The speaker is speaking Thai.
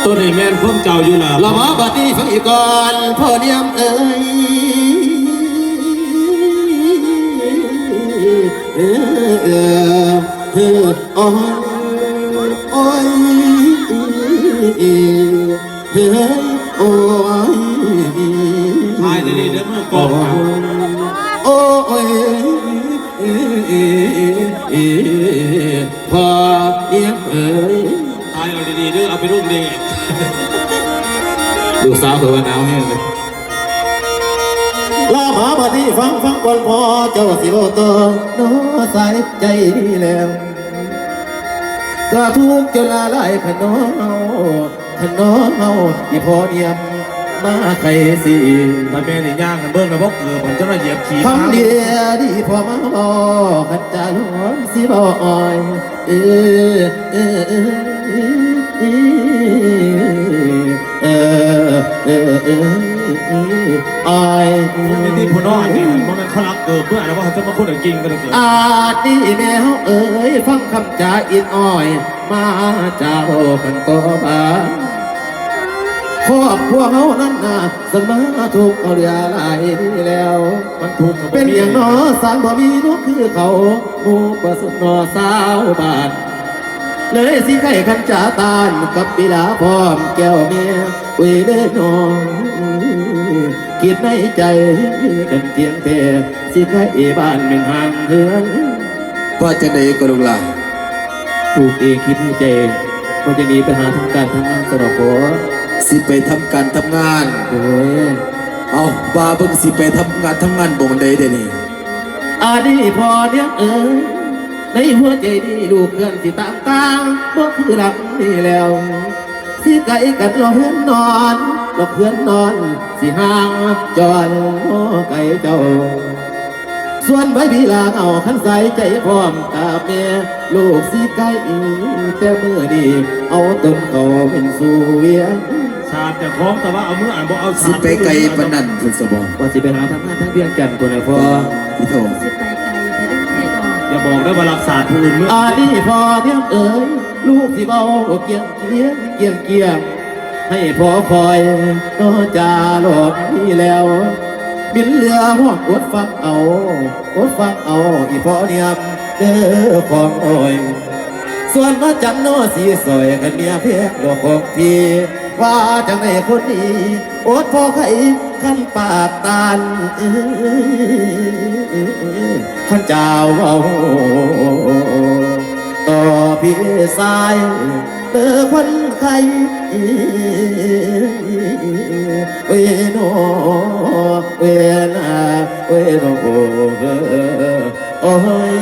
ตัวนี้แม่นพวกเจ้าอยู่ล่ะละหมาบัดนี้ฟังอีกก่อนพ่อเนียมเอ๋ยโอ้ยโอ้ยโอ้ยทายในนี้เด้อเมื่อกองโอ้ยพ่อเนียมเอ๋ยทายเอาดีๆเด้อเอาไปรุ่งดีดูสาวเผื่อหนาวแห้งเลยลาหมาบัดนี้ฟังก่อนพอเจ้าสิโลตัวน้อสายใจดีแล้วก็ทุกจนละลายขนอเฮาที่พอเนียมมาใครสิถ้าแม่นี่ย่างกันเบิ้งนะพวกผมจะมาเหยียบขี้คำเดียดีพอมาบอกขันจะร้อนสิบ่อ่อยอายไม่ที่ผู้น้อยนี่มันเขารักเกิดเพื่ออะไรว่าเขาจะมาพูดจริงกันเลยอาดีแมวเอ๋ยฟังคำจ่าอินอ้อยมาเจ้ากันก็บ้าครอบครัวเขานั้นนะสมาถูกเอาเรียลายแล้วมันถูกเป็นอย่างน้อสารบ่มีนกคือเขาหมู่ประสุนนอสาวบาทเลยสิไข่คำจ่าตานกับปีลาพร้อมแก้วเมียเวเดินนองคิดในใจกันเตียงเตะสิไข่บ้านเป็นห่างเฮือนว่าจะได้ก็ลุงล่ะถูกเองคิดในใจว่าจะหนีไปหาทำการทำงานสระโพสิไปทำการทำงานโอ้ยเอาบาเบิ่งสิไปทำงานบ่งใดเดี๋ยวนี้อาดีพอเนี้ยในหัวใจดีลูกเพื่อนสิต่างบ่คือหลักนี่แล้วสิไก่กันเราเพื่อนนอนเราเพื่อนนอนสิห่างจอนโอ้ไก่เจ้าส่วนใบพีลาเอาขันใส่ใจพร้อมกาเมียลูกสิไก่แต่เมื่อดีเอาต้นเขาเป็นสู่เวียงชาติจะคล้องแต่ว่าเอามืออ่านบอกเอาสิไปไกลปนันคุณสมองว่าสิไปหาทำงานทั้งเพียงกันตัวไหนพอพี่โถสิไปไกลไปได้ไงดอกอย่าบอกได้ว่ารักษาผู้อื่นเมื่อดีพอเทียมเอ๋ยลูกสิเบาเกียงให้พอคอยน้อจ่าหลอกนี่แล้วบินเรือห้องอดฟังเอาอีพอเนียมเด้อของอ้อยส่วนมาจันโนสีสวยกันเมียเพียกดอกของพี่ว่าจังในคนนี้อดพอไข่ขั้นปากตาลขั้นเจ้าเอาต่อพี่สายเตอคนไข่เวโนเวนาเวโนโอ้ย